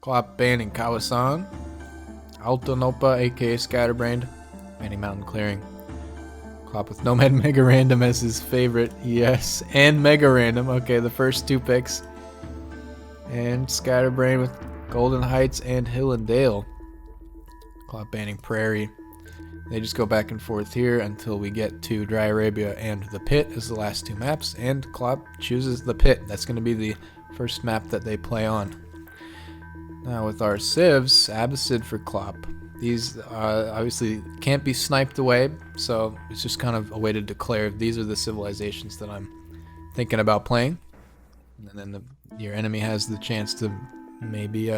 Klop banning Kawasan. Alto Nopa, aka Scatterbrained. Banning Mountain Clearing. Klop with Nomad Mega Random as his favorite. Yes, and Mega Random. Okay, the first two picks. And Scatterbrained with Golden Heights and Hill and Dale. Klop banning Prairie. They just go back and forth here until we get to Dry Arabia and the Pit as the last two maps, and Klop chooses the Pit. That's going to be the first map that they play on. Now with our civs, Abbasid for Klop. These obviously can't be sniped away, so it's just kind of a way to declare these are the civilizations that I'm thinking about playing. And then your enemy has the chance to maybe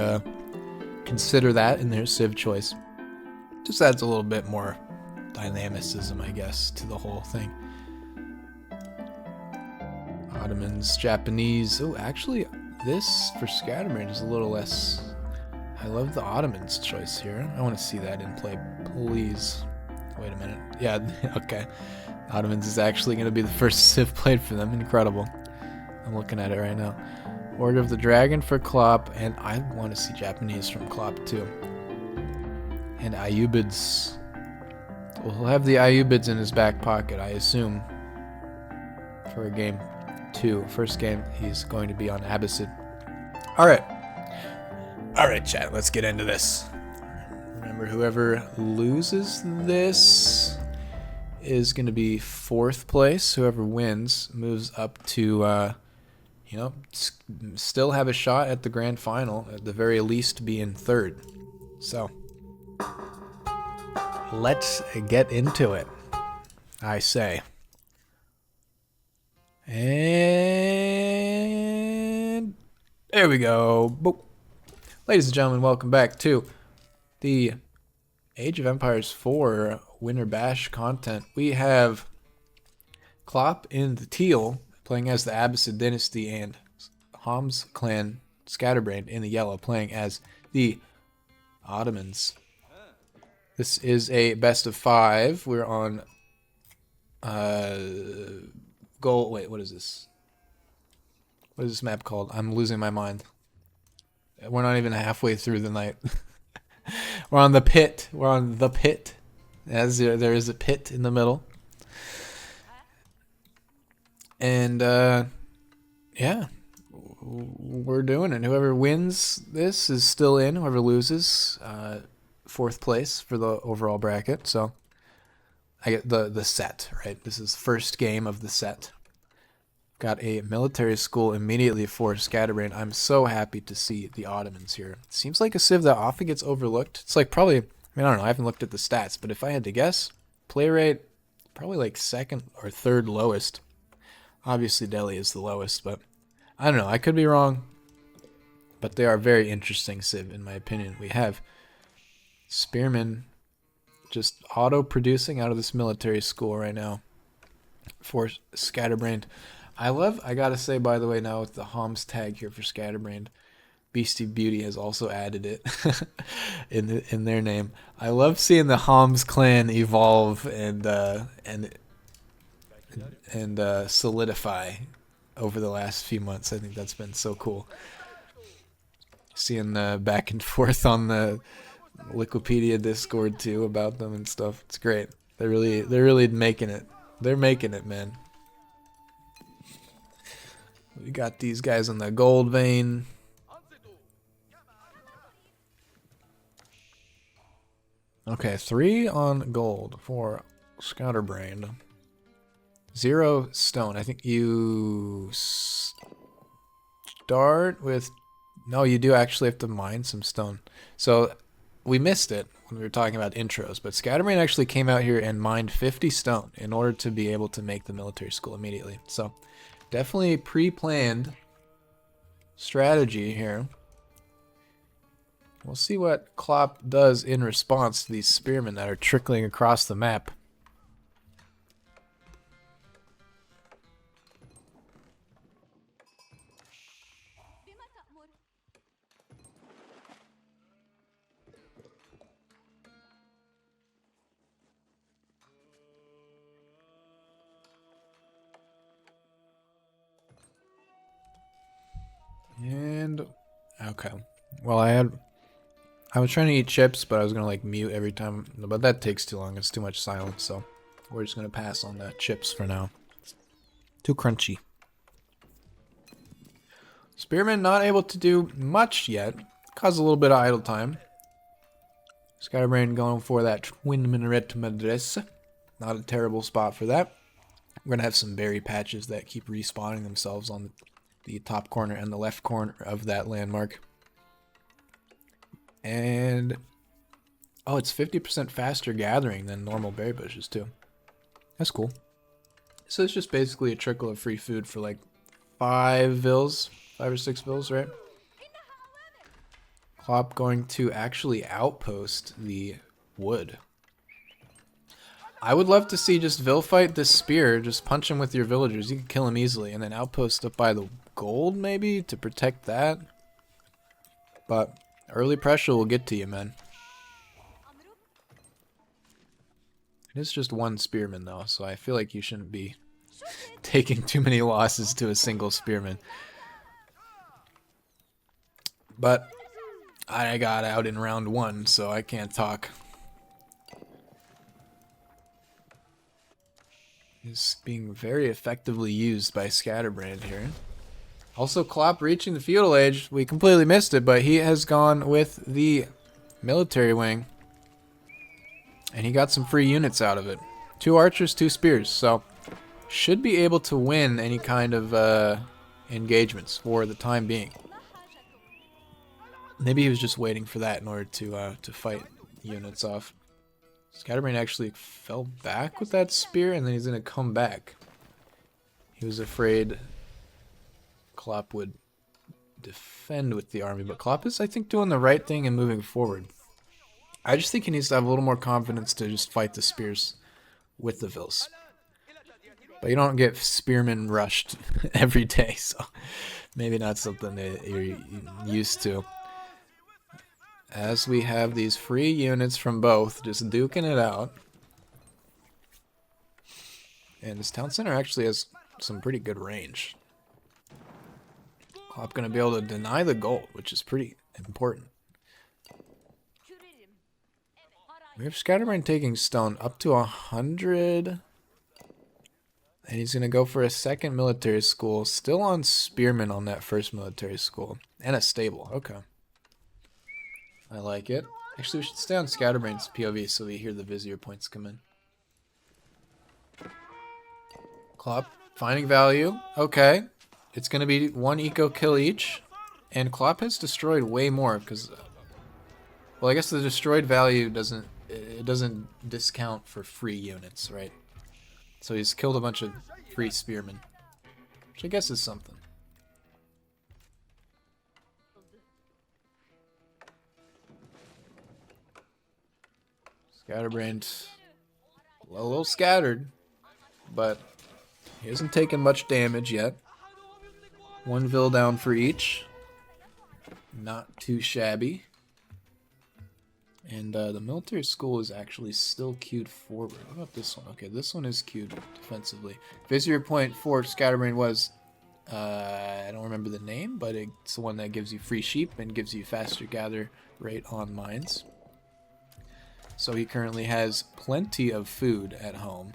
consider that in their civ choice. Just adds a little bit more dynamicism, I guess, to the whole thing. Ottomans, Japanese. Oh, actually, this for Scatterbrained is a little less. I love the Ottomans choice here. I want to see that in play, please. Wait a minute. Yeah, okay. Ottomans is actually going to be the first civ played for them. Incredible. I'm looking at it right now. Order of the Dragon for Klop, and I want to see Japanese from Klop too. And Ayyubids. Well, he'll have the Ayyubids in his back pocket, I assume, for game 2. First game, he's going to be on Abbasid. Alright. Alright, chat, let's get into this. Remember, whoever loses this is going to be 4th place. Whoever wins moves up to, still have a shot at the grand final, at the very least be in 3rd. So, let's get into it, I say. And there we go. Boop. Ladies and gentlemen, welcome back to the Age of Empires 4 Winter Bash content. We have Klop in the teal, playing as the Abbasid dynasty, and Ham's clan Scatterbrained in the yellow, playing as the Ottomans. This is a best of 5. We're on goal. Wait, what is this? What is this map called? I'm losing my mind. We're not even halfway through the night. We're on the Pit. We're on the Pit. As there is a pit in the middle. And yeah, we're doing it. Whoever wins this is still in. Whoever loses, 4th place for the overall bracket. So I get the set, right? This is first game of the set. Got a military school immediately for Scatterbrained. I'm so happy to see the Ottomans here. It seems like a civ that often gets overlooked. It's like probably, I don't know, I haven't looked at the stats, but if I had to guess, play rate, probably like 2nd or 3rd lowest. Obviously Delhi is the lowest, but I don't know, I could be wrong. But they are very interesting civ, in my opinion. We have Spearmen just auto-producing out of this military school right now for Scatterbrained. I gotta say, by the way, now with the Homs tag here for Scatterbrained, Beastie Beauty has also added it in their name. I love seeing the Homs clan evolve and solidify over the last few months. I think that's been so cool. Seeing the back and forth on the Wikipedia Discord too about them and stuff. It's great. They're really making it. They're making it, man. We got these guys on the gold vein. Okay, 3 on gold for Scatterbrained. 0 stone. I think you start with... No, you do actually have to mine some stone. So we missed it when we were talking about intros, but Scatterbrained actually came out here and mined 50 stone in order to be able to make the military school immediately. So definitely pre-planned strategy here. We'll see what Klop does in response to these spearmen that are trickling across the map. And okay, Well, I was trying to eat chips, but I was gonna like mute every time, but that takes too long. It's too much silence, so we're just gonna pass on the chips for now. Too crunchy. Spearman not able to do much yet. Cause a little bit of idle time. Scatterbrained going for that twin minaret madress. Not a terrible spot for that. We're gonna have some berry patches that keep respawning themselves on the top corner and the left corner of that landmark. And oh, it's 50% faster gathering than normal berry bushes too. That's cool. So it's just basically a trickle of free food for like 5 vills, 5 or 6 vills, right? Klop going to actually outpost the wood. I would love to see just Vil fight this spear, just punch him with your villagers. You can kill him easily, and then outpost up by the gold maybe to protect that. But early pressure will get to you, man. It is just one spearman though, so I feel like you shouldn't be taking too many losses to a single spearman. But I got out in round 1, so I can't talk. Is being very effectively used by Scatterbrained here. Also, Klop reaching the feudal age. We completely missed it, but he has gone with the military wing. And he got some free units out of it. 2 archers, 2 spears, so should be able to win any kind of engagements for the time being. Maybe he was just waiting for that in order to fight units off. Scatterbrain actually fell back with that spear, and then he's gonna come back. He was afraid Klop would defend with the army, but Klop is, I think, doing the right thing and moving forward. I just think he needs to have a little more confidence to just fight the spears with the Vils. But you don't get spearmen rushed every day, so maybe not something that you're used to. As we have these free units from both, just duking it out. And this town center actually has some pretty good range. Klop gonna be able to deny the gold, which is pretty important. We have Scatterbrained taking stone up to 100. And he's gonna go for a second military school. Still on spearmen on that first military school. And a stable, okay. I like it. Actually, we should stay on Scatterbrained's POV so we hear the Vizier points come in. Klop, finding value. Okay. It's going to be 1 eco kill each. And Klop has destroyed way more because... well, I guess the destroyed value doesn't discount for free units, right? So he's killed a bunch of free spearmen. Which I guess is something. Scatterbrained, a little scattered, but he hasn't taken much damage yet. 1 Vil down for each. Not too shabby. And the military school is actually still queued forward. What about this one? Okay, this one is queued defensively. Vizier point for Scatterbrained was, I don't remember the name, but it's the one that gives you free sheep and gives you faster gather rate on mines. So he currently has plenty of food at home.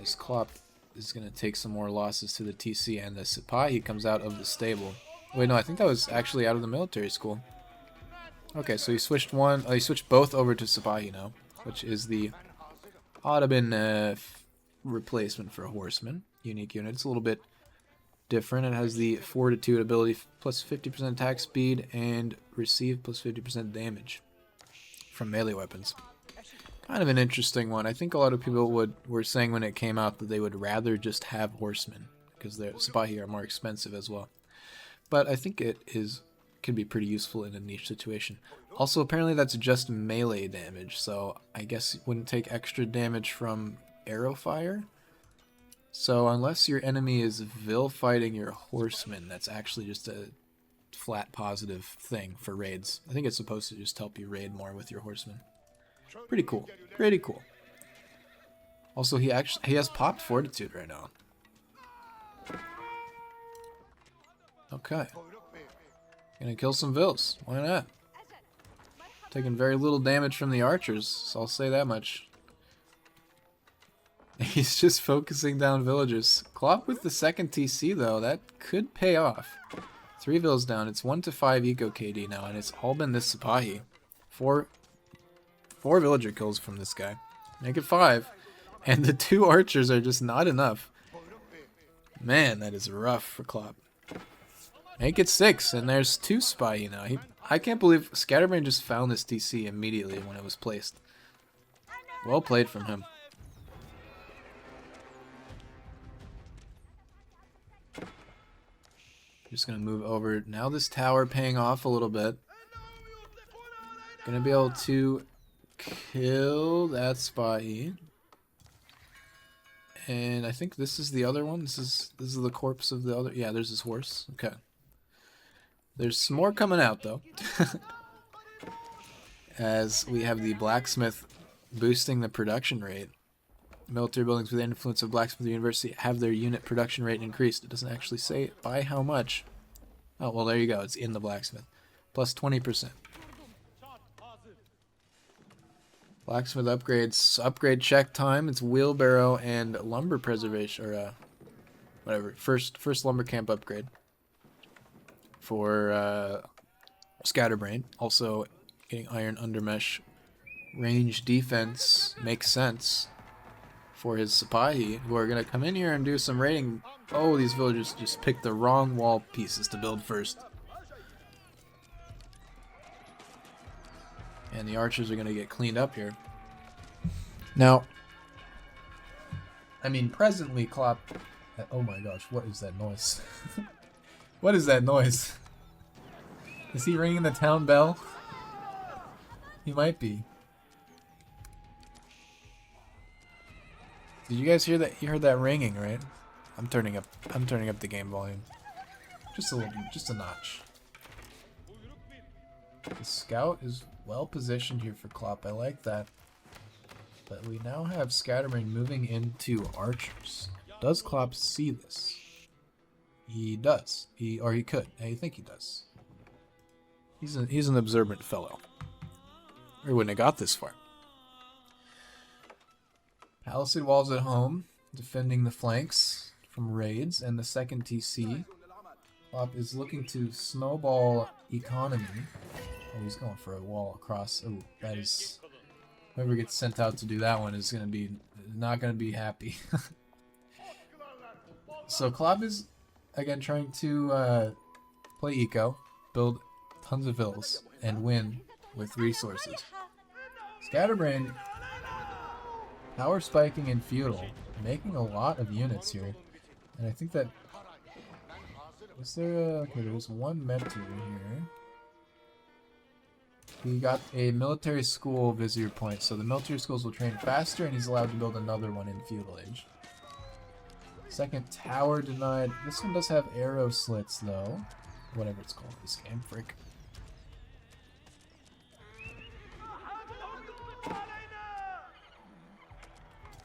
As Klop is going to take some more losses to the TC, and the Sipahi comes out of the stable. Wait, no, I think that was actually out of the military school. Okay, so he switched he switched both over to Sipahi now, which is the Ottoman replacement for a horseman. Unique unit. It's a little bit different. It has the fortitude ability plus 50% attack speed and receive plus 50% damage from melee weapons. Kind of an interesting one. I think a lot of people were saying when it came out that they would rather just have horsemen because their Sipahi are more expensive as well. But I think it could be pretty useful in a niche situation. Also, apparently that's just melee damage, so I guess it wouldn't take extra damage from arrow fire. So unless your enemy is Vil fighting your horseman, that's actually just a flat positive thing for raids. I think it's supposed to just help you raid more with your horseman. Pretty cool. Pretty cool. Also, he has popped fortitude right now. Okay. Gonna kill some Vills. Why not? Taking very little damage from the archers, so I'll say that much. He's just focusing down villagers. Klop with the second TC though, that could pay off. 3 Vills down, it's 1 to 5 eco KD now, and it's all been this Sipahi. Four villager kills from this guy. Make it 5. And the 2 archers are just not enough. Man, that is rough for Klop. Make it 6, and there's 2 Sipahi now. I can't believe Scatterbrained just found this TC immediately when it was placed. Well played from him. Just gonna move over. Now this tower paying off a little bit. Gonna be able to kill that Sipahi. And I think this is the other one. This is the corpse of the other. Yeah, there's his horse. Okay. There's some more coming out though. As we have the blacksmith boosting the production rate. Military buildings with the influence of Blacksmith University have their unit production rate increased. It doesn't actually say by how much. Oh, well, there you go. It's in the blacksmith. Plus 20%. Blacksmith upgrades. Upgrade check time. It's wheelbarrow and lumber preservation. Or, whatever. First lumber camp upgrade. For, Scatterbrained. Also, getting iron undermesh. Range defense makes sense. For his Sipahi, who are going to come in here and do some raiding. Oh, these villagers just picked the wrong wall pieces to build first. And the archers are going to get cleaned up here. Now, I mean, presently, Klop... Oh my gosh, what is that noise? What is that noise? Is he ringing the town bell? He might be. Did you guys hear that? You heard that ringing, right? I'm turning up the game volume. Just a little, just a notch. The scout is well positioned here for Klop. I like that. But we now have Scatterbrained moving into archers. Does Klop see this? He does. He could. I think he does. He's an observant fellow. Or he wouldn't have got this far. Palisade walls at home, defending the flanks from raids, and the second TC. Klop is looking to snowball economy. Oh, he's going for a wall across. Oh, that is... Whoever gets sent out to do that one is going to be... not going to be happy. So Klop is, again, trying to play eco, build tons of vills, and win with resources. Scatterbrained... Power spiking in feudal, making a lot of units here, and I think that was there. Okay, there's one mentor here. He got a military school visitor point, so the military schools will train faster, and he's allowed to build another one in feudal age. Second tower denied. This one does have arrow slits though, whatever it's called. This game, frick.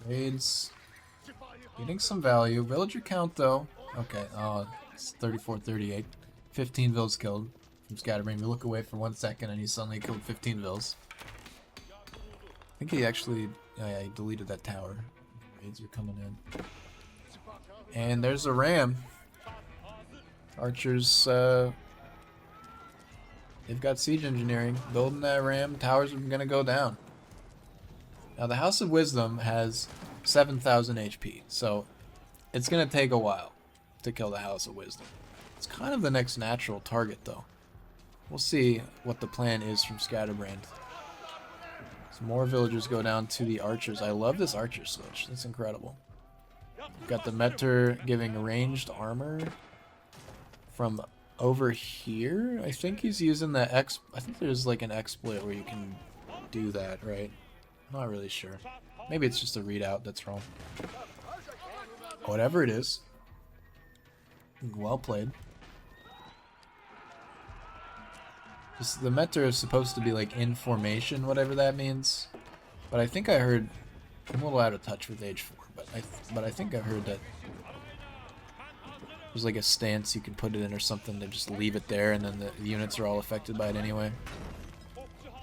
Raids. Getting some value. Villager count though. Okay, it's 34-38. 15 vills killed from Scatterbrained. We look away for 1 second and he suddenly killed 15 vills. I think he actually... yeah, he deleted that tower. Raids are coming in. And there's a ram. Archers, they've got siege engineering. Building that ram. Towers are gonna go down. Now the House of Wisdom has 7,000 HP, so it's going to take a while to kill the House of Wisdom. It's kind of the next natural target though. We'll see what the plan is from Scatterbrained. Some more villagers go down to the archers. I love this archer switch. That's incredible. We've got the Meter giving ranged armor from over here. I think he's using the I think there's like an exploit where you can do that, right? I'm not really sure. Maybe it's just a readout that's wrong. Whatever it is. Well played. The Meter is supposed to be like in formation, whatever that means. But I think I heard... I'm a little out of touch with Age 4, but I think I've heard that there's like a stance you can put it in or something to just leave it there, and then the units are all affected by it anyway.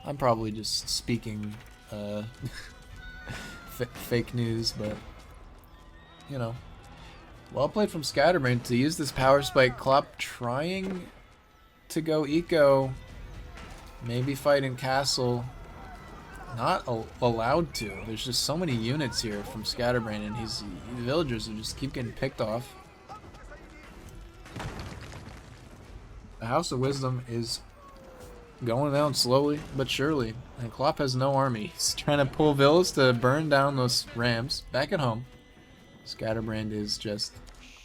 I'm probably just speaking fake news, but you know. Well played from Scatterbrained to use this power spike. Klop trying to go eco, maybe fighting castle. Not allowed to. There's just so many units here from Scatterbrained, and the villagers just keep getting picked off. The House of Wisdom is going down slowly but surely, and Klop has no army. He's trying to pull villas to burn down those rams back at home. Scatterbrained is just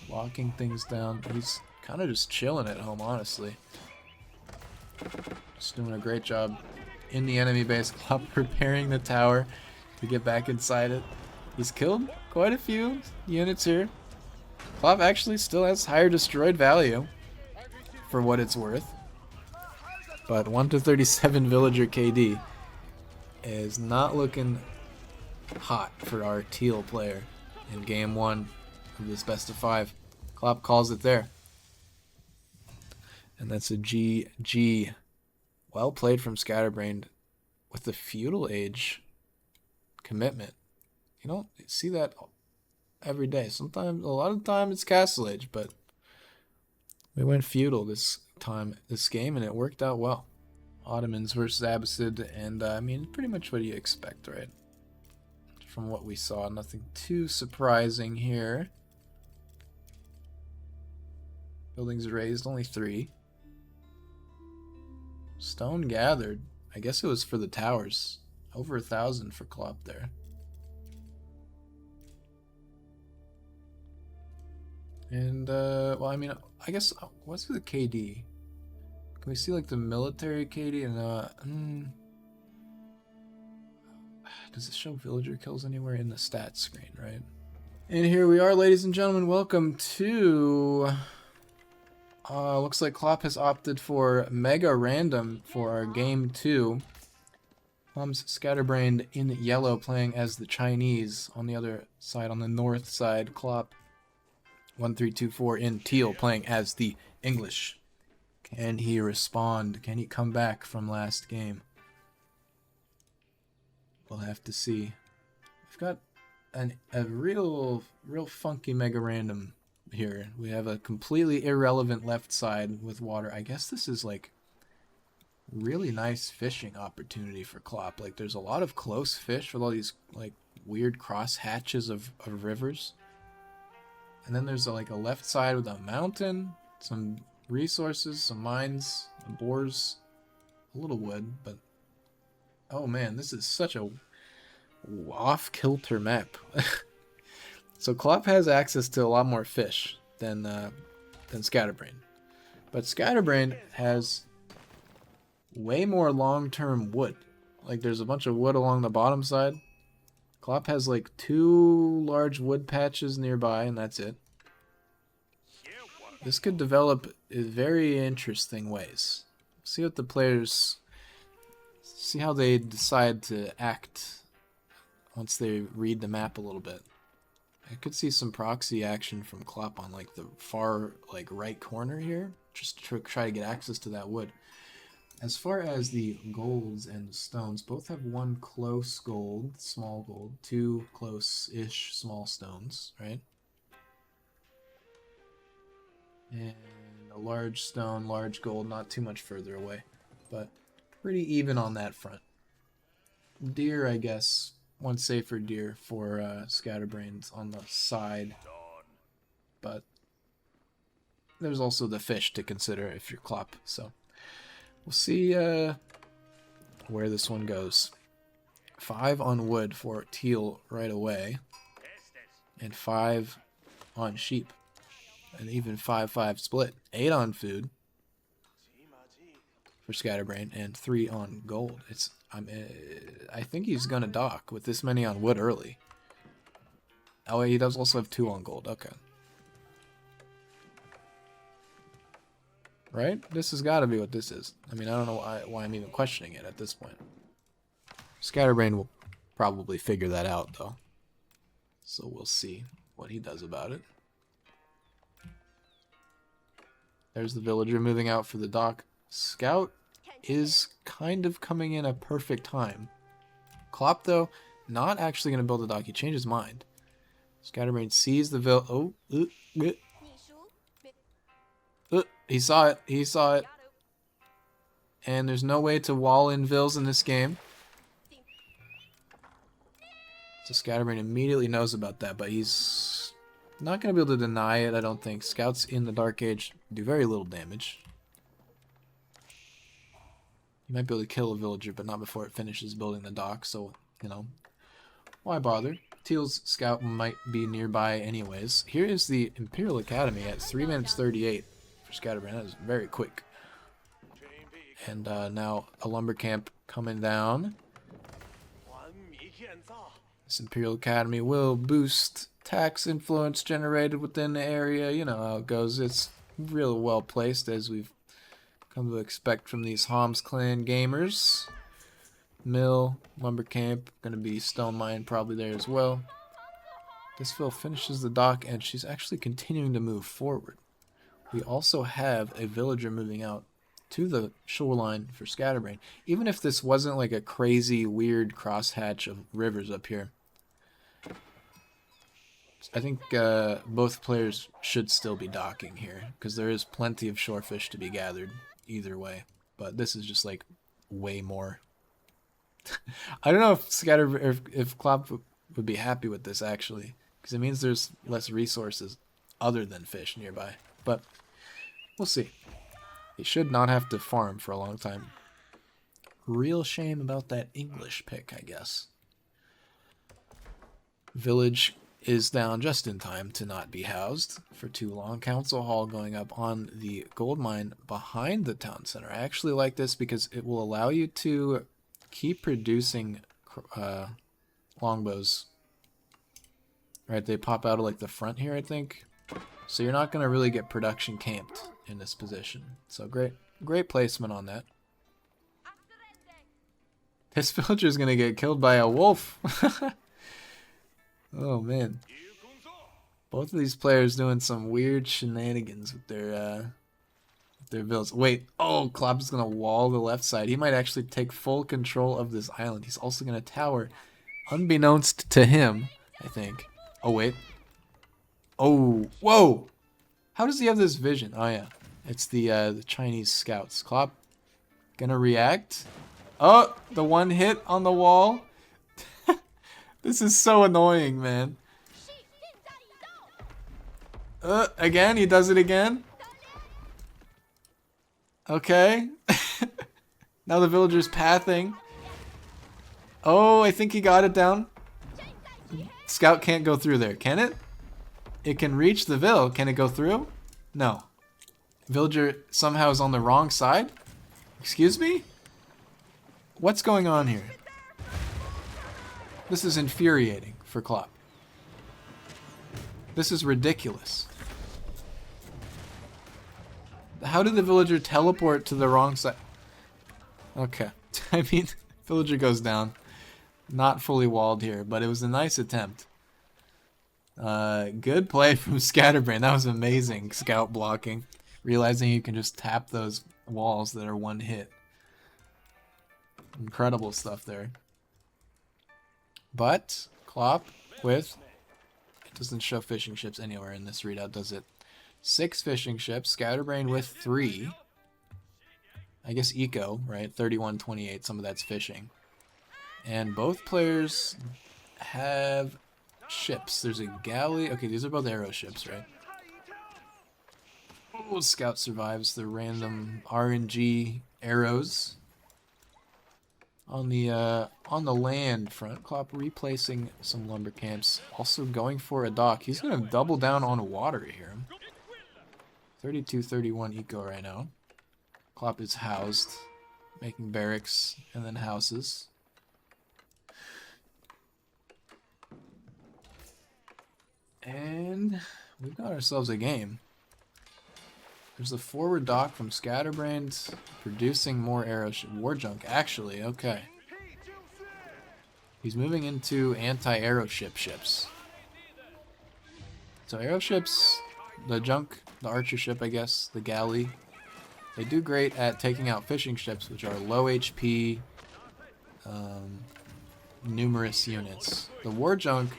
locking things down. He's kind of just chilling at home, honestly. Just doing a great job in the enemy base. Klop preparing the tower to get back inside it. He's killed quite a few units here. Klop actually still has higher destroyed value for what it's worth. But 1-37 villager KD is not looking hot for our teal player in game 1 of this best of 5. Klop calls it there. And that's a GG. Well played from Scatterbrained with the feudal age commitment. You don't see that every day. Sometimes, a lot of the time, it's castle age, but we went feudal this game, and it worked out well. Ottomans versus Abbasid, and I mean, pretty much what you expect, right? From what we saw, nothing too surprising here. Buildings raised, only 3. Stone gathered. I guess it was for the towers. Over 1,000 for Klop there. And, well, I mean, I guess, what's the KD? Can we see, like, the military KD? And, does it show villager kills anywhere in the stats screen, right? And here we are, ladies and gentlemen. Welcome to... looks like Klop has opted for Mega Random for our game 2. Klop's Scatterbrained in yellow playing as the Chinese. On the other side, on the north side, klop1324 in teal playing as the English. Can he respond? Can he come back from last game? We'll have to see. We've got a real funky Mega Random here. We have a completely irrelevant left side with water. I guess this is like really nice fishing opportunity for Klop. Like there's a lot of close fish with all these like weird cross hatches of rivers. And then there's like a left side with a mountain, some resources, some mines, boars, a little wood, but oh man, this is such a off-kilter map. So Klop has access to a lot more fish than Scatterbrained. But Scatterbrained has way more long-term wood. Like there's a bunch of wood along the bottom side. Klop has like 2 large wood patches nearby, and that's it. This could develop in very interesting ways. See what the players... See how they decide to act once they read the map a little bit. I could see some proxy action from Klop on like the far like right corner here, just to try to get access to that wood. As far as the golds and the stones, both have 1 close gold, small gold, 2 close-ish small stones, right? And a large stone, large gold, not too much further away, but pretty even on that front. Deer, I guess, 1 safer deer for Scatterbrained on the side, but there's also the fish to consider if you're Klop, so we'll see where this one goes. 5 on wood for teal right away, and 5 on sheep, and even 5-5 split. 8 on food for Scatterbrained, and 3 on gold. I think he's gonna dock with this many on wood early. Oh, he does also have 2 on gold. Okay. Right? This has got to be what this is. I mean, I don't know why I'm even questioning it at this point. Scatterbrained will probably figure that out, though. So we'll see what he does about it. There's the villager moving out for the dock. Scout is kind of coming in a perfect time. Klop, though, not actually going to build a dock. He changed his mind. Scatterbrained sees the he saw it. He saw it. And there's no way to wall in vills in this game. So Scatterbrained immediately knows about that, but he's not going to be able to deny it, I don't think. Scouts in the Dark Age do very little damage. You might be able to kill a villager, but not before it finishes building the dock, so, you know, why bother? Teal's scout might be nearby anyways. Here is the Imperial Academy at 3 minutes 38 for Scatterbrained. That is very quick. And now a lumber camp coming down. This Imperial Academy will boost tax influence generated within the area. You know how it goes. It's real well placed, as we've come to expect from these Homs clan gamers. Mill, lumber camp, gonna be stone mine probably there as well. This fill finishes the dock, and she's actually continuing to move forward. We also have a villager moving out to the shoreline for Scatterbrained. Even if this wasn't like a crazy, weird crosshatch of rivers up here, I think both players should still be docking here, because there is plenty of shorefish to be gathered either way. But this is just like way more. I don't know if Klop would be happy with this actually, because it means there's less resources other than fish nearby. But we'll see. He should not have to farm for a long time. Real shame about that English pick, I guess. Village is down just in time to not be housed for too long. Council Hall going up on the gold mine behind the town center. I actually like this because it will allow you to keep producing longbows. Right, they pop out of like the front here, I think. So you're not going to really get production camped in this position. So great placement on that. This villager is going to get killed by a wolf. Oh man. Both of these players doing some weird shenanigans with their villas. Wait, oh, Klop is going to wall the left side. He might actually take full control of this island. He's also going to tower, unbeknownst to him, I think. Oh, wait. Oh, whoa! How does he have this vision? Oh, yeah. It's the Chinese scouts. Klop gonna react. Oh, the one hit on the wall. This is so annoying, man. Again, he does it again. Okay. Now the villager's pathing. Oh, I think he got it down. Scout can't go through there, can it? It can reach the vill. Can it go through? No. Villager somehow is on the wrong side? Excuse me? What's going on here? This is infuriating for Klop. This is ridiculous. How did the villager teleport to the wrong side? Okay. I mean, villager goes down. Not fully walled here, but it was a nice attempt. Good play from Scatterbrained. That was amazing. Scout blocking. Realizing you can just tap those walls that are one hit. Incredible stuff there. But Klop with, it doesn't show fishing ships anywhere in this readout, does it? 6 fishing ships. Scatterbrained with 3. I guess eco, right? 31-28. Some of that's fishing. And both players have ships. There's a galley. Okay, these are both arrow ships, right? Oh, Scout survives the random RNG arrows. On the land front, Klop replacing some lumber camps. Also going for a dock. He's going to double down on water here. 32-31 eco right now. Klop is housed, making barracks and then houses. And we've got ourselves a game. There's a forward dock from Scatterbrained, producing more arrow war junk. Actually, okay. He's moving into anti-arrow ships. So arrow ships the archer ship, I guess, the galley. They do great at taking out fishing ships, which are low HP, numerous units. The war junk,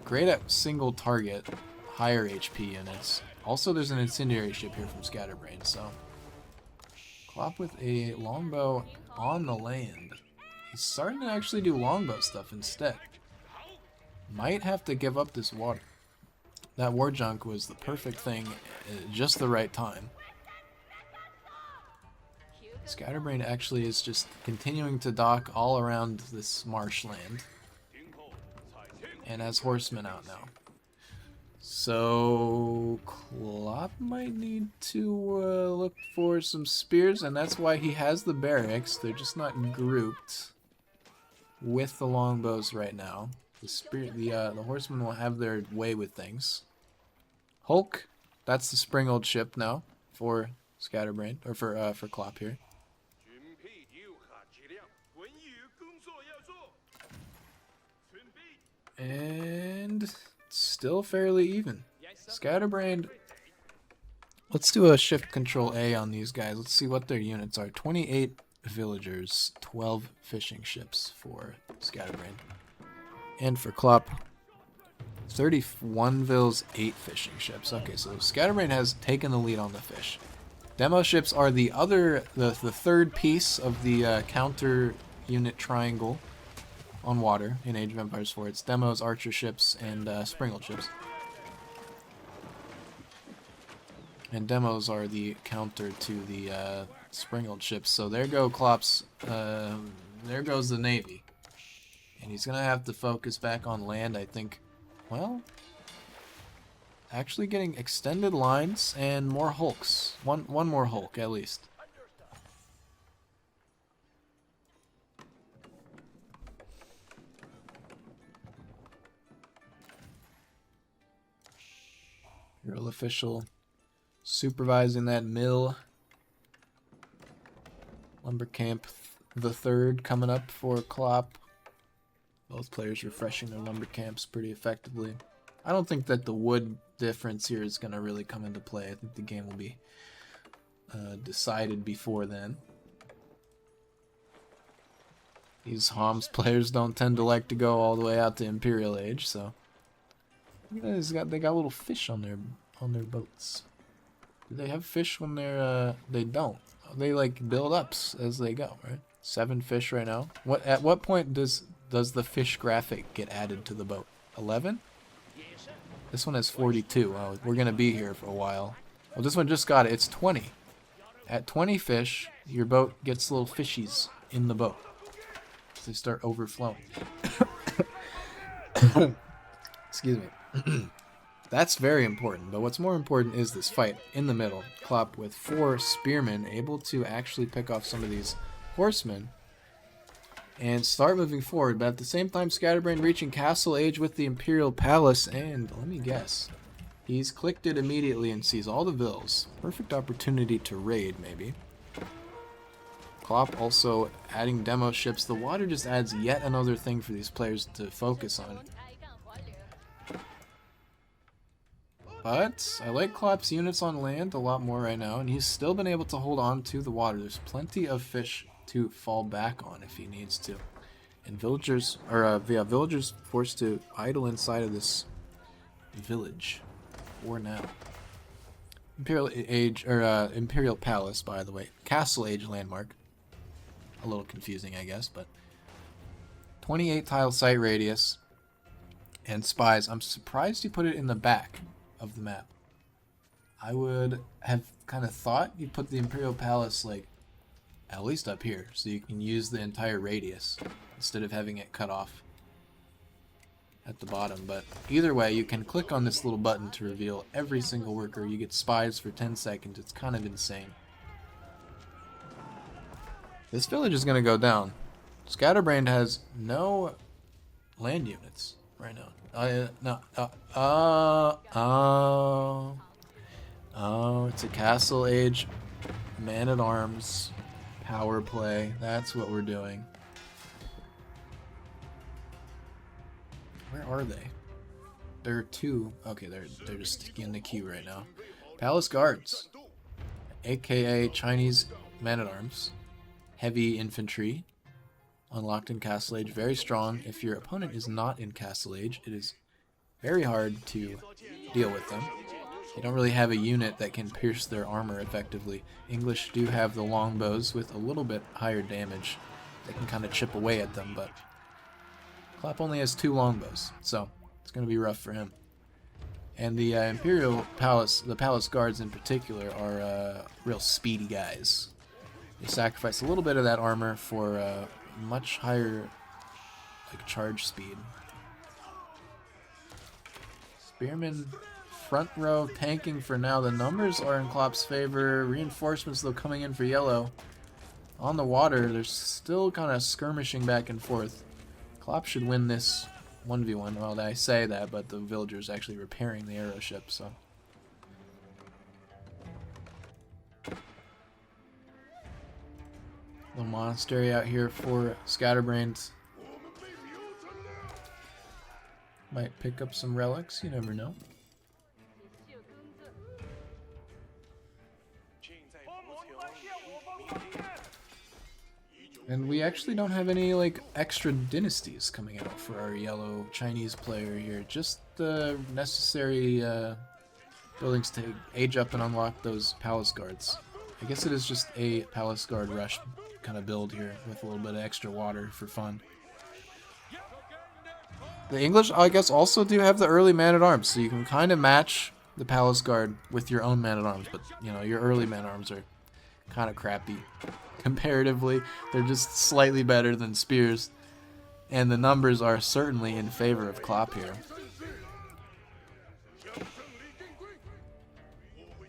great at single target, higher HP units. Also, there's an incendiary ship here from Scatterbrained, so klop with a longbow on the land. He's starting to actually do longbow stuff instead. Might have to give up this water. That war junk was the perfect thing at just the right time. Scatterbrained actually is just continuing to dock all around this marshland. And has horsemen out now. So klop might need to look for some spears, and that's why he has the barracks. They're just not grouped with the longbows right now. The horsemen will have their way with things. Hulk, that's the spring-old ship now for Scatterbrained, or for klop here. And still fairly even. Scatterbrained. Let's do a shift control A on these guys. Let's see what their units are. 28 villagers, 12 fishing ships for Scatterbrained. And for klop, 31 vills, 8 fishing ships. Okay, so Scatterbrained has taken the lead on the fish. Demo ships are the third piece of the counter unit triangle on water in Age of Empires 4. It's demos, archer ships, and springled ships. And demos are the counter to the springled ships. So there go klop's, there goes the navy. And he's gonna have to focus back on land, I think. Well, actually getting extended lines and more hulks. One more hulk at least. Real official supervising that mill. Lumber camp the third coming up for klop. Both players refreshing their lumber camps pretty effectively. I don't think that the wood difference here is going to really come into play. I think the game will be decided before then. These Homs players don't tend to like to go all the way out to Imperial Age, so they got little fish on their boats. Do they have fish when they're they don't? They like build ups as they go, right? 7 fish right now. At what point does the fish graphic get added to the boat? 11? This one has 42. Oh, we're gonna be here for a while. Well, this one just got it. It's 20. At 20 fish, your boat gets little fishies in the boat. They start overflowing. Excuse me. That's very important, but what's more important is this fight in the middle. Klop with 4 spearmen able to actually pick off some of these horsemen and start moving forward, but at the same time Scatterbrained reaching Castle Age with the Imperial Palace, and let me guess, he's clicked it immediately and sees all the vills. Perfect opportunity to raid, maybe. Klop also adding demo ships. The water just adds yet another thing for these players to focus on. But I like Klop's units on land a lot more right now, and he's still been able to hold on to the water. There's plenty of fish to fall back on if he needs to. And villagers forced to idle inside of this village for now. Imperial Palace, by the way. Castle Age landmark. A little confusing, I guess, but 28 tile sight radius and spies. I'm surprised you put it in the back of the map. I would have kind of thought you'd put the Imperial Palace like at least up here so you can use the entire radius instead of having it cut off at the bottom. But either way, you can click on this little button to reveal every single worker. You get spies for 10 seconds. It's kind of insane. This village is going to go down. Scatterbrained has no land units right now. Oh, it's a Castle Age man-at-arms power play. That's what we're doing. Where are they? There are two. Okay, they're just in the queue right now. Palace Guards, aka Chinese Man-at-Arms, heavy infantry, unlocked in Castle Age, very strong. If your opponent is not in Castle Age, it is very hard to deal with them. They don't really have a unit that can pierce their armor effectively. English do have the longbows with a little bit higher damage. They can kind of chip away at them, but Klop only has 2 longbows, so it's going to be rough for him. And the Imperial Palace, the Palace Guards in particular, are real speedy guys. They sacrifice a little bit of that armor for much higher charge speed. Spearmen front row tanking for now. The numbers are in Klop's favor. Reinforcements though coming in for yellow. On the water, they're still kind of skirmishing back and forth. Klop should win this 1v1. Well, I say that, but the villagers actually repairing the arrow ship, so. Little monastery out here for Scatterbrained. Might pick up some relics, you never know. And we actually don't have any extra dynasties coming out for our yellow Chinese player here. Just the necessary buildings to age up and unlock those palace guards. I guess it is just a palace guard rush kind of build here with a little bit of extra water for fun. The English, I guess, also do have the early man-at-arms, so you can kind of match the palace guard with your own man-at-arms, but you know, your early man-at-arms are kind of crappy. Comparatively, they're just slightly better than spears, and the numbers are certainly in favor of Klop here,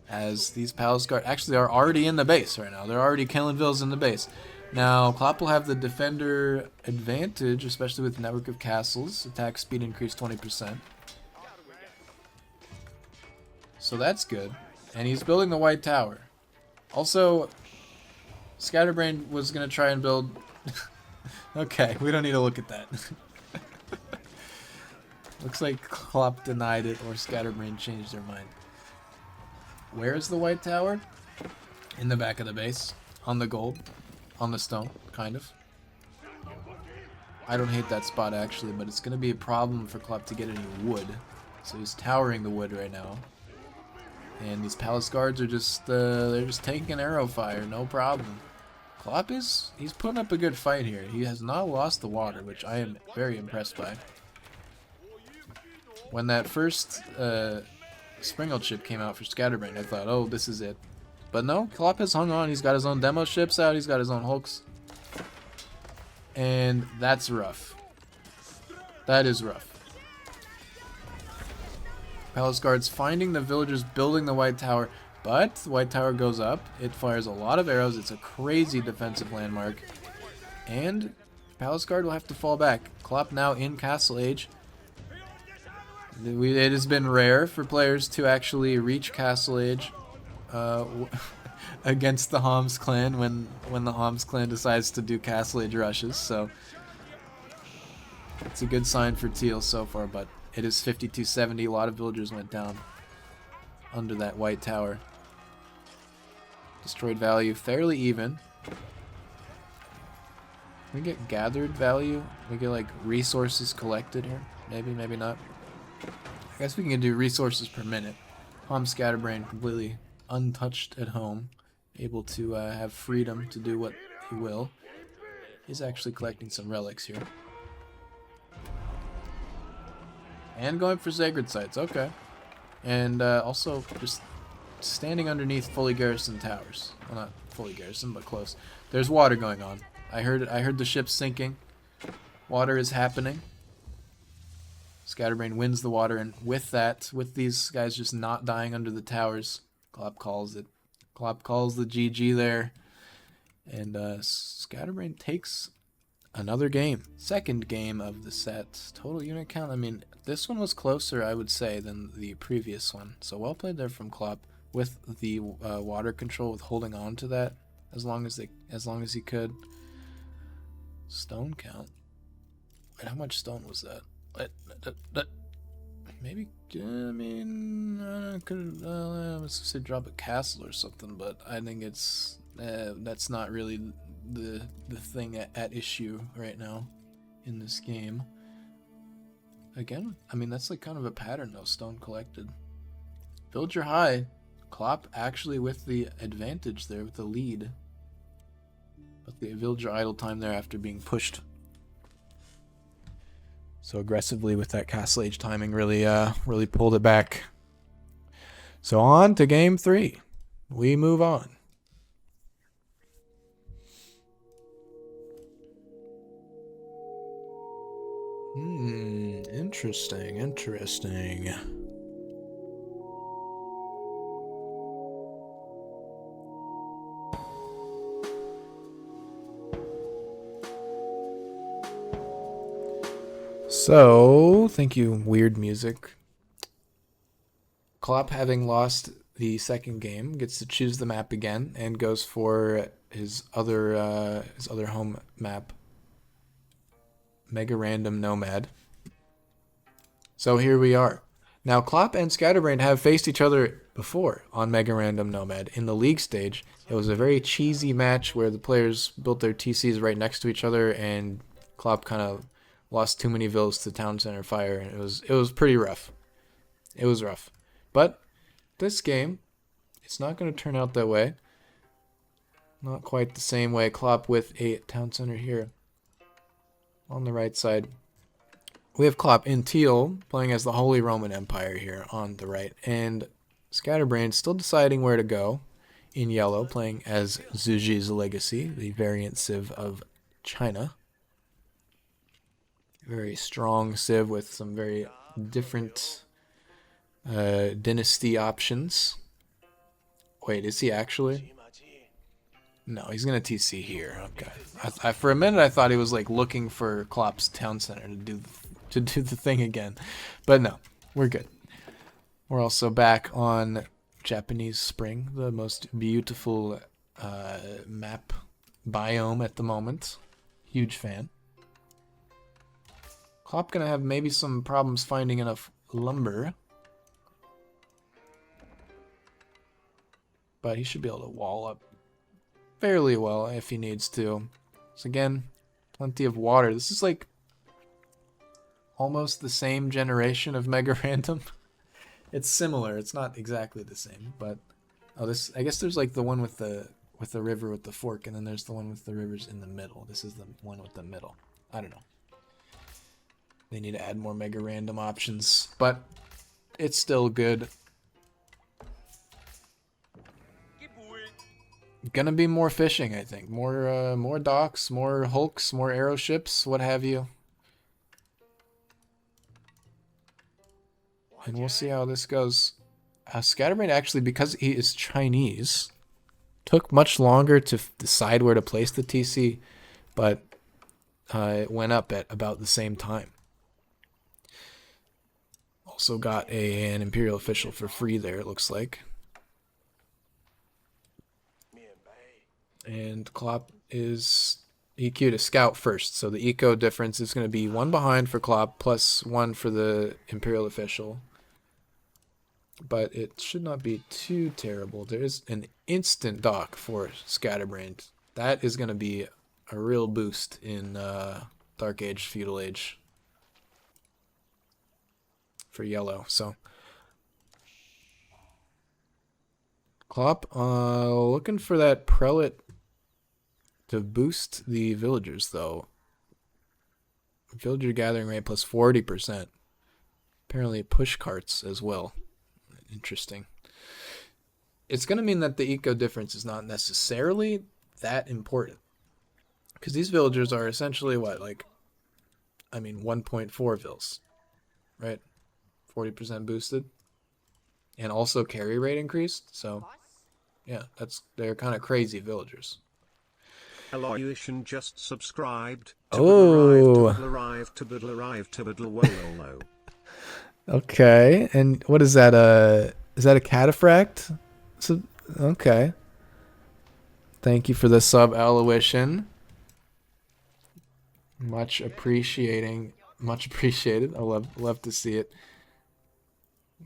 as these palace guard actually are already in the base right now. They're already killing vills in the base. Now Klop will have the defender advantage, especially with network of castles. Attack speed increased 20%, so that's good. And he's building the white tower. Also, Scatterbrained was going to try and build... Okay, we don't need to look at that. Looks like Klop denied it, or Scatterbrained changed their mind. Where is the white tower? In the back of the base. On the gold. On the stone, kind of. I don't hate that spot, actually, but it's going to be a problem for Klop to get any wood. So he's towering the wood right now. And these palace guards are just, they're just taking arrow fire, no problem. Klop he's putting up a good fight here. He has not lost the water, which I am very impressed by. When that first Springald ship came out for Scatterbrained, I thought, oh, this is it. But no, Klop has hung on. He's got his own demo ships out. He's got his own hulks. And that's rough. That is rough. Palace guards finding the villagers building the white tower. But the white tower goes up. It fires a lot of arrows. It's a crazy defensive landmark. And Palace Guard will have to fall back. Klop now in Castle Age. It has been rare for players to actually reach Castle Age against the Homs clan when the Homs clan decides to do Castle Age rushes. So it's a good sign for Teal so far, but it is 5270. A lot of villagers went down under that white tower. Destroyed value fairly even. We get gathered value. We get resources collected here. Maybe, maybe not. I guess we can do resources per minute. Palm Scatterbrained completely untouched at home, able to have freedom to do what he will. He's actually collecting some relics here. And going for sacred sites, okay. And also just standing underneath fully garrisoned towers. Well, not fully garrisoned, but close. There's water going on. I heard the ship sinking. Water is happening. Scatterbrained wins the water, and with that, with these guys just not dying under the towers, Klop calls it. Klop calls the GG there. And Scatterbrained takes another game. Second game of the set. Total unit count, I mean, this one was closer, I would say, than the previous one. So well played there from Klop with the water control, with holding on to that as long as he could. Stone count. Wait, how much stone was that? Maybe, I mean, could I was gonna say drop a castle or something, but I think it's that's not really the thing at issue right now in this game. Again, I mean that's like kind of a pattern though. Stone collected, villager high, klop actually with the advantage there with the lead, but the villager idle time there after being pushed so aggressively with that castle age timing really pulled it back. So on to game 3. We move on. Interesting. So, thank you, weird music. Klop, having lost the second game, gets to choose the map again and goes for his other home map, Mega Random Nomad. So here we are. Now, Klop and Scatterbrained have faced each other before on Mega Random Nomad in the league stage. It was a very cheesy match where the players built their TCs right next to each other, and Klop kind of lost too many villas to Town Center Fire, and it was pretty rough. It was rough. But this game, it's not going to turn out that way. Not quite the same way. Klop with a Town Center here on the right side. We have Klop in teal, playing as the Holy Roman Empire here on the right, and Scatterbrained still deciding where to go in yellow, playing as Zuji's Legacy, the variant civ of China. Very strong civ with some very different dynasty options. Wait, is he actually? No, he's gonna TC here. Okay. I for a minute I thought he was like looking for Klop's Town Center to do the thing again, but no, we're good. We're also back on Japanese Spring, the most beautiful map biome at the moment. Huge fan. Klop gonna have maybe some problems finding enough lumber, but he should be able to wall up fairly well if he needs to. So again, plenty of water. This is like almost the same generation of Mega Random. It's similar. It's not exactly the same, but this I guess there's like the one with the river with the fork, and then there's the one with the rivers in the middle. This is the one with the middle. I don't know. They need to add more Mega Random options, but it's still good. Gonna be more fishing, I think. More docks, more hulks, more arrow ships, what have you. And we'll see how this goes. Scatterbrained actually, because he is Chinese, took much longer to decide where to place the TC, but it went up at about the same time. Also got an Imperial official for free there, it looks like. And Klop is EQ to scout first, so the eco difference is going to be 1 behind for Klop plus 1 for the Imperial official. But it should not be too terrible. There is an instant dock for Scatterbrained. That is going to be a real boost in Dark Age, Feudal Age for yellow. So Klop looking for that prelate to boost the villagers, though. Villager gathering rate plus 40%. Apparently push carts as well. Interesting. It's going to mean that the eco difference is not necessarily that important. Because these villagers are essentially what? Like, I mean, 1.4 vils. Right? 40% boosted. And also carry rate increased. So, yeah, they're kind of crazy villagers. Eloyution just subscribed. Oh. Okay, and what is that? Is that a cataphract? So, okay. Thank you for the sub, Eloyution. Much appreciated. I love to see it.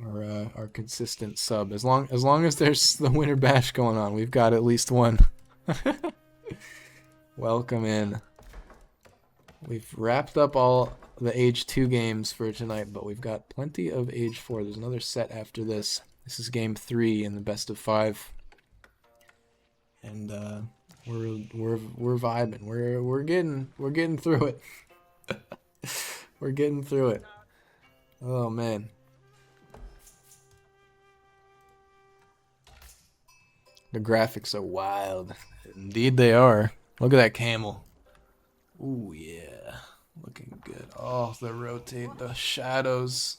our consistent sub. As long as there's the Winter Bash going on, we've got at least one. Welcome in. We've wrapped up all the Age 2 games for tonight, but we've got plenty of Age 4. There's another set after this. This is game 3 in the best of 5. And we're vibing. We're getting through it. We're getting through it. Oh man. The graphics are wild. Indeed they are. Look at that camel. Ooh yeah. Looking good. Oh, the rotate, the shadows.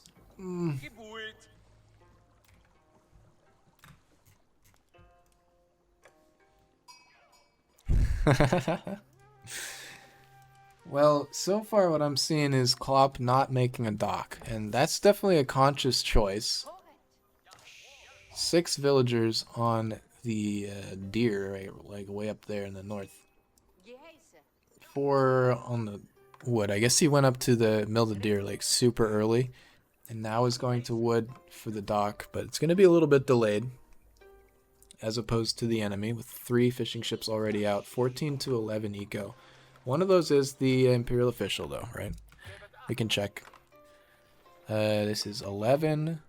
Well, so far what I'm seeing is Klop not making a dock, and that's definitely a conscious choice. 6 villagers on the deer, right, like way up there in the north. 4 on the wood. I guess he went up to the mill the deer like super early, and now is going to wood for the dock, but it's going to be a little bit delayed as opposed to the enemy with 3 fishing ships already out. 14 to 11 eco. One of those is the Imperial official though, right? We can check. This is 11.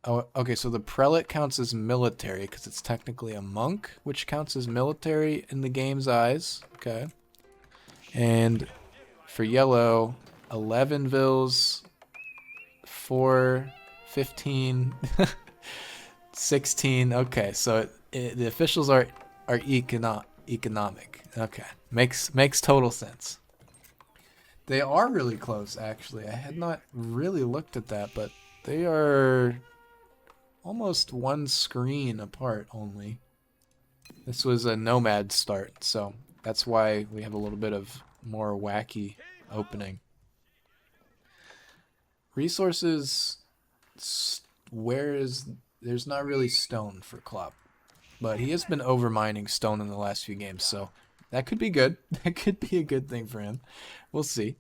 Oh, okay, so the prelate counts as military because it's technically a monk, which counts as military in the game's eyes. Okay. And for yellow, 11 vills, 4, 15, 16. Okay, so the officials are economic. Okay, makes total sense. They are really close, actually. I had not really looked at that, but they are almost 1 screen apart only. This was a nomad start, so that's why we have a little bit of more wacky opening. Resources, there's not really stone for Klop, but he has been overmining stone in the last few games, so that could be good. That could be a good thing for him. We'll see.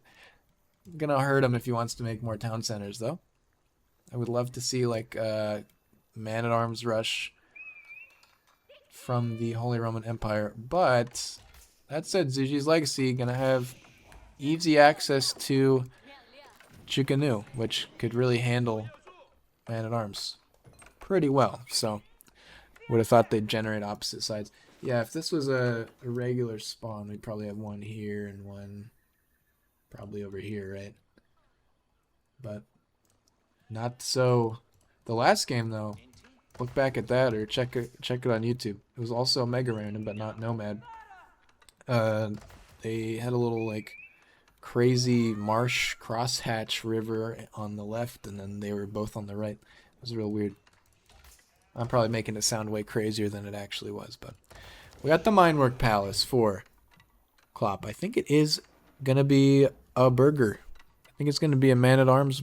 I'm gonna hurt him if he wants to make more town centers, though. I would love to see like man-at-arms rush from the Holy Roman Empire, but that said, Zuji's Legacy gonna have easy access to Chikanu, which could really handle man-at-arms pretty well. So would have thought they'd generate opposite sides. Yeah, if this was a regular spawn, we'd probably have one here and one probably over here, right? But not so. The last game, though, look back at that or check it on YouTube. It was also mega random, but not nomad. They had a little like crazy marsh crosshatch river on the left, and then they were both on the right. It was real weird. I'm probably making it sound way crazier than it actually was, but we got the Minework Palace for Klop. I think it is gonna be a burger. I think it's gonna be a man-at-arms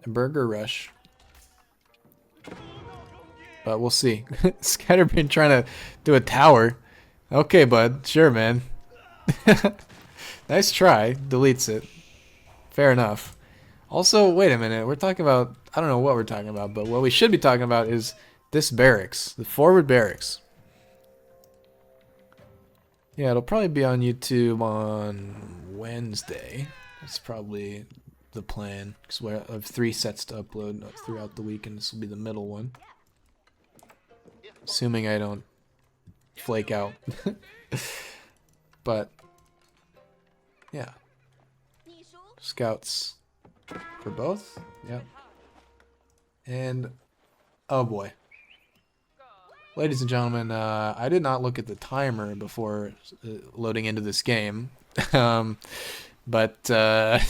burger rush. But we'll see. Scatterbrained trying to do a tower. Okay, bud. Sure, man. Nice try. Deletes it. Fair enough. Also, wait a minute. We're talking about... I don't know what we're talking about, but what we should be talking about is this barracks. The forward barracks. Yeah, it'll probably be on YouTube on Wednesday. That's probably the plan. Because I have 3 sets to upload throughout the week, and this will be the middle one. Assuming I don't flake out. But, yeah. Scouts for both. Yep. And, oh boy. Ladies and gentlemen, I did not look at the timer before loading into this game. But, okay,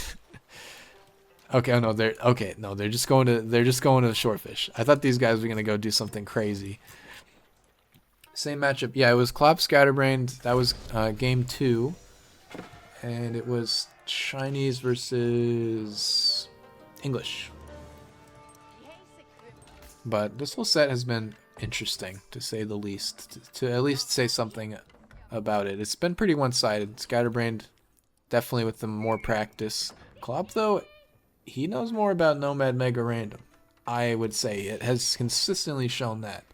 oh no, they're just going to the Shorefish. I thought these guys were going to go do something crazy. Same matchup. Yeah, it was Klop Scatterbrained. That was game 2. And it was Chinese versus English. But this whole set has been interesting, to say the least. To at least say something about it. It's been pretty one-sided. Scatterbrained, definitely with the more practice. Klop, though, he knows more about Nomad Mega Random. I would say it has consistently shown that.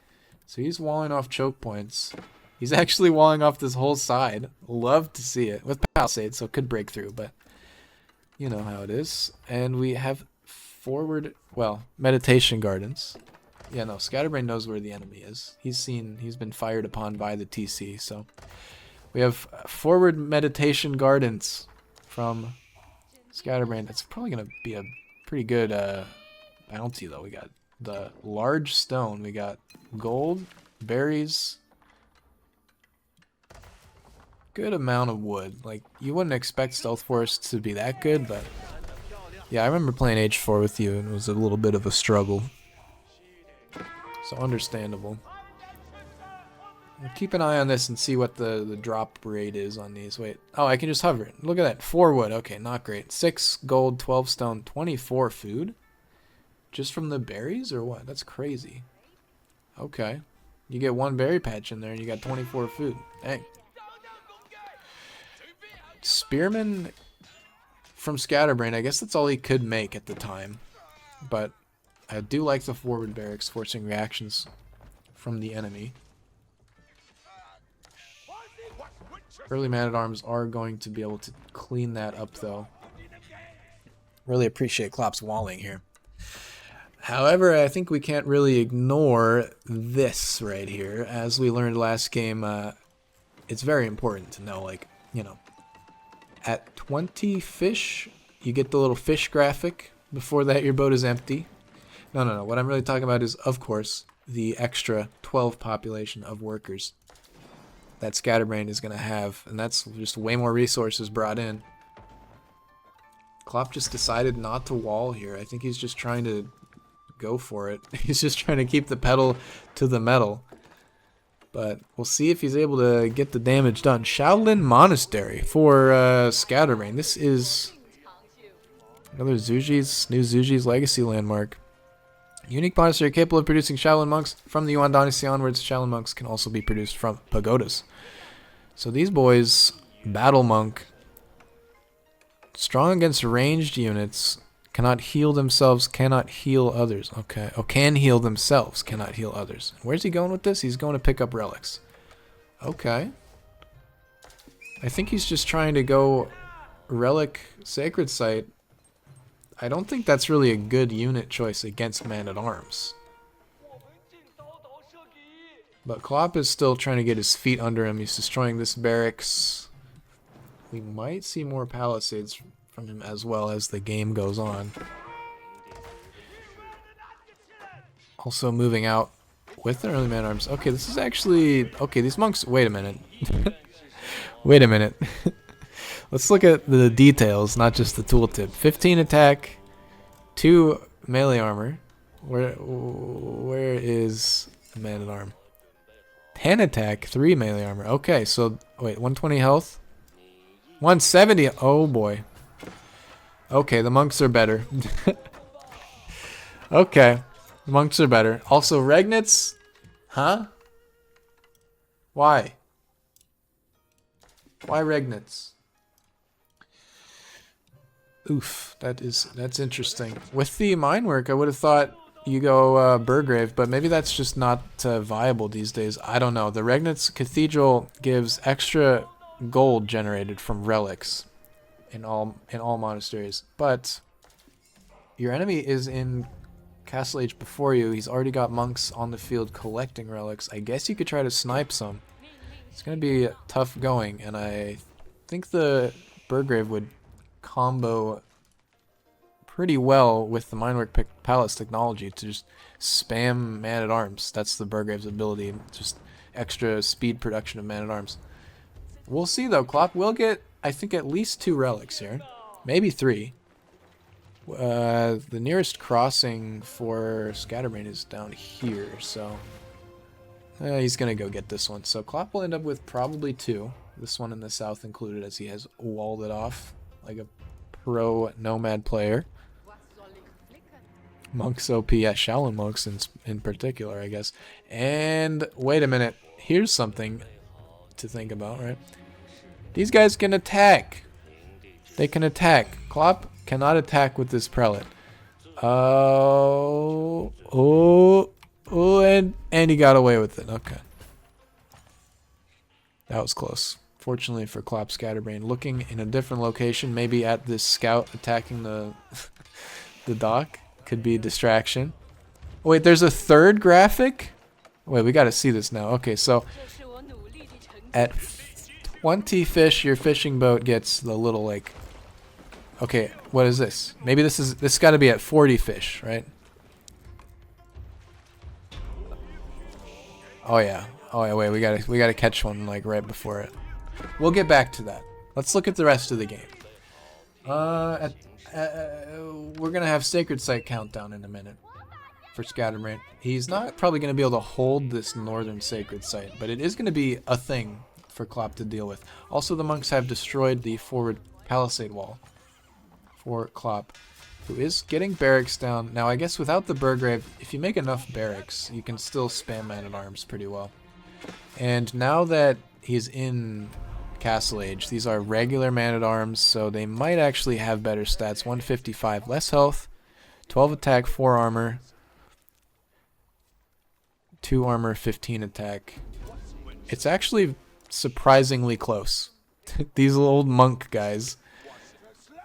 So he's walling off choke points. He's actually walling off this whole side. Love to see it. With Palisade, so it could break through, but you know how it is. And we have forward, well, Meditation Gardens. Yeah, no, Scatterbrained knows where the enemy is. He's been fired upon by the TC, so we have forward Meditation Gardens from Scatterbrained. It's probably going to be a pretty good bounty, though. We got the large stone. We got gold, berries, good amount of wood. Like, you wouldn't expect Stealth Force to be that good, but yeah, I remember playing H4 with you, and it was a little bit of a struggle. So understandable. We'll keep an eye on this and see what the drop rate is on these. Wait. Oh, I can just hover it. Look at that. 4 wood. Okay, not great. 6 gold, 12 stone, 24 food? Just from the berries or what? That's crazy. Okay. You get 1 berry patch in there and you got 24 food. Dang. Spearman from Scatterbrained. I guess that's all he could make at the time. But I do like the forward barracks forcing reactions from the enemy. Early man-at-arms are going to be able to clean that up, though. Really appreciate Klop's walling here. However, I think we can't really ignore this right here. As we learned last game, it's very important to know, like, you know, at 20 fish, you get the little fish graphic. Before that, your boat is empty. No. What I'm really talking about is, of course, the extra 12 population of workers that Scatterbrained is going to have. And that's just way more resources brought in. Klop just decided not to wall here. I think he's just trying to go for it. He's just trying to keep the pedal to the metal. But we'll see if he's able to get the damage done. Shaolin Monastery for Scatterbrained. This is another new Zuji's Legacy landmark. Unique monastery capable of producing Shaolin monks. From the Yuan Dynasty onwards, Shaolin monks can also be produced from pagodas. So these boys, battle monk, strong against ranged units, cannot heal themselves, cannot heal others. Okay. Oh, can heal themselves, cannot heal others. Where's he going with this? He's going to pick up relics. Okay. I think he's just trying to go relic sacred site. I don't think that's really a good unit choice against man-at-arms. But Klop is still trying to get his feet under him. He's destroying this barracks. We might see more palisades from him as well as the game goes on. Also moving out with the early man-at-arms. Okay, this is actually... Okay, these monks... Wait a minute. Wait a minute. Let's look at the details, not just the tooltip. 15 attack, 2 melee armor. Where is the man-at-arm? 10 attack, 3 melee armor. Okay, so wait, 120 health, 170. Oh boy. Okay, the monks are better. Okay, the monks are better. Also, Regnits, huh? Why? Why Regnits? Oof, that's interesting. With the mine work, I would have thought you go Burgrave, but maybe that's just not viable these days. I don't know. The Regnitz Cathedral gives extra gold generated from relics in all monasteries, but your enemy is in Castle Age before you. He's already got monks on the field collecting relics. I guess you could try to snipe some. It's going to be tough going, and I think the Burgrave would combo pretty well with the Minework Palace technology to just spam man-at-arms. That's the Burgrave's ability, just extra speed production of man-at-arms. We'll see though. Klop will get, I think, at least 2 relics here, maybe 3. The nearest crossing for Scatterbrained is down here, so he's gonna go get this one. So Klop will end up with probably 2. This one in the south included, as he has walled it off like a pro nomad player. Monks OP, yeah, Shaolin monks in particular, I guess. And wait a minute, here's something to think about, right? These guys can attack. They can attack. Klop Cannot attack with this prelate. Oh, and he got away with it. Okay. That was close. Fortunately for Klop Scatterbrained, looking in a different location, maybe at this scout attacking the the dock, could be a distraction. Wait, there's a third graphic? Wait, we gotta see this now. Okay, so at 20 fish, your fishing boat gets the little like. Okay, what is this? Maybe this got to be at 40 fish, right? Oh yeah. Oh yeah. Wait, we gotta catch one like right before it. We'll get back to that. Let's look at the rest of the game. We're gonna have Sacred Site countdown in a minute for Scatterbrained. He's not probably gonna be able to hold this northern Sacred Site, but it is gonna be a thing for Klop to deal with. Also, the monks have destroyed the forward palisade wall for Klop, who is getting barracks down. Now, I guess without the Burgrave, if you make enough barracks, you can still spam man-at-arms pretty well. And now that he's in Castle Age, these are regular man-at-arms, so they might actually have better stats. 155 less health, 12 attack, 4 armor, 2 armor, 15 attack. It's actually surprisingly close. These old monk guys,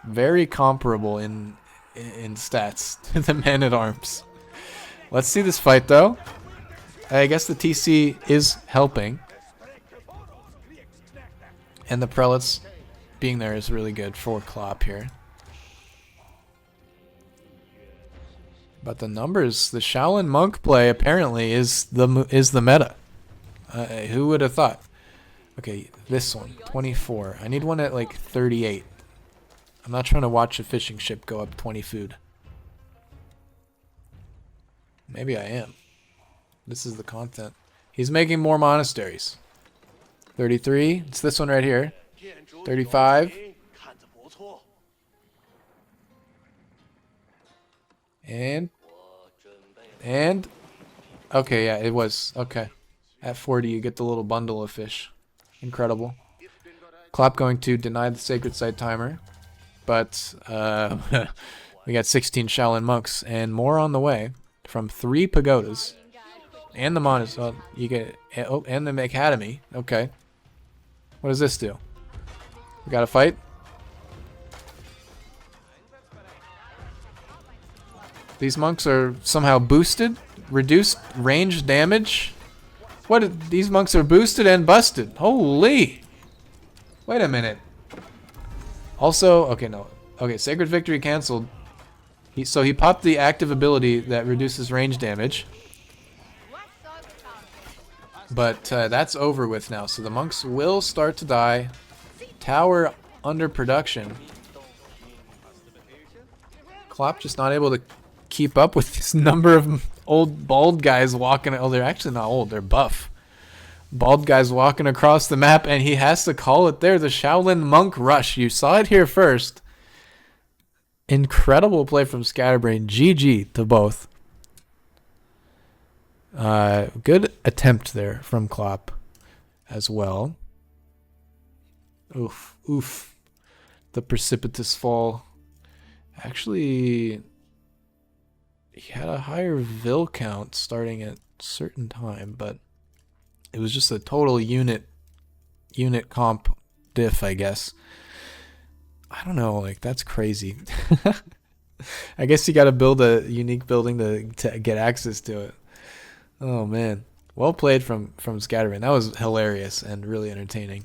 very comparable in stats to the man-at-arms. Let's see this fight, though. I guess the TC is helping. And the prelates being there is really good for Klop here. But the numbers, the Shaolin monk play apparently is the meta. Who would have thought? Okay, this one, 24. I need one at like 38. I'm not trying to watch a fishing ship go up 20 food. Maybe I am. This is the content. He's making more monasteries. 33. It's this one right here. 35. And. Okay, yeah, it was. Okay. At 40, you get the little bundle of fish. Incredible. Klop going to deny the Sacred Site timer. But we got 16 Shaolin monks and more on the way from 3 pagodas and the monastery. You get and the academy. Okay, what does this do? We got to fight. These monks are somehow boosted, reduced range damage. What? These monks are boosted and busted. Holy! Wait a minute. Also, okay, no. Okay, Sacred Victory canceled. So he popped the active ability that reduces range damage. But that's over with now. So the monks will start to die. Tower under production. Klop just not able to keep up with this number of old bald guys walking. Oh, they're actually not old. They're buff. Bald guys walking across the map, and he has to call it there. The Shaolin Monk Rush. You saw it here first. Incredible play from Scatterbrained. GG to both. Good attempt there from Klop as well. Oof, oof. The precipitous fall. Actually, he had a higher Vil count starting at a certain time, but it was just a total unit comp diff, I guess. I don't know, like, that's crazy. I guess you gotta build a unique building to get access to it. Oh man. Well played from Scatterbrained. That was hilarious and really entertaining.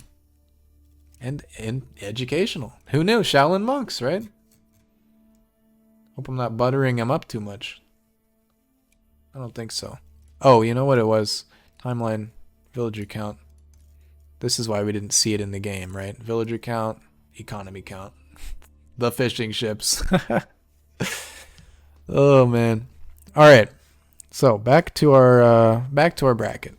And educational. Who knew? Shaolin monks, right? Hope I'm not buttering him up too much. I don't think so. Oh, you know what it was? Timeline, villager count. This is why we didn't see it in the game, right? Villager count, economy count. The fishing ships. Oh man. All right. So back to our bracket.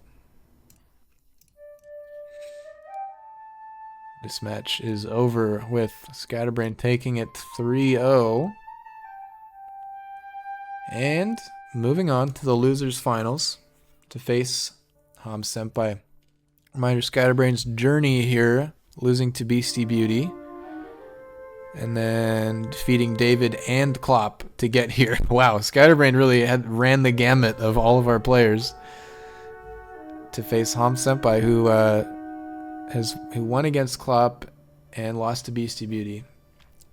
This match is over with Scatterbrained taking it 3-0. And moving on to the losers finals to face Ham Senpai. Reminder, Scatterbrained's journey here, losing to Beastie Beauty. and then defeating David and Klop to get here. Wow, Scatterbrained really ran the gamut of all of our players to face Ham Senpai, who won against Klop and lost to Beastie Beauty,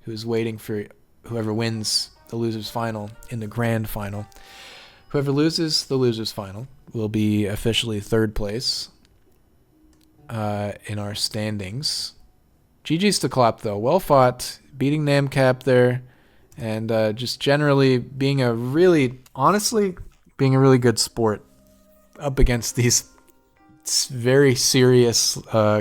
who's waiting for whoever wins the losers final in the grand final. Whoever loses the losers final will be officially third place in our standings. GG's to Klop, though. Well fought, beating Namcap there, and just generally being a really good sport up against these very serious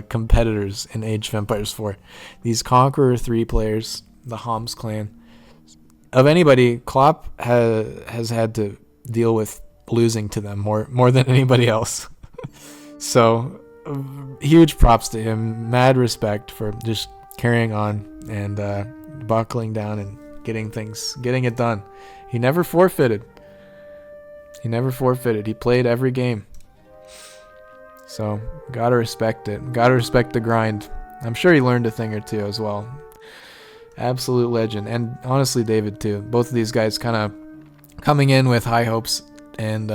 competitors in Age of Empires 4. These Conqueror 3 players, the Homs clan. Of anybody, Klop has had to deal with losing to them more than anybody else. So, huge props to him. Mad respect for just carrying on and buckling down and getting it done. He never forfeited. He played every game. So, gotta respect it. Gotta respect the grind. I'm sure he learned a thing or two as well. Absolute legend. And honestly, David, too. Both of these guys kind of coming in with high hopes and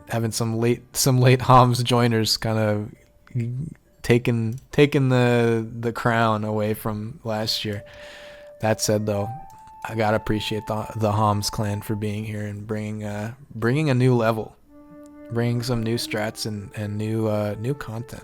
having some late Homs joiners kind of taking the crown away from last year. That said, though, I gotta appreciate the Homs clan for being here and bringing a new level, bringing some new strats and new content.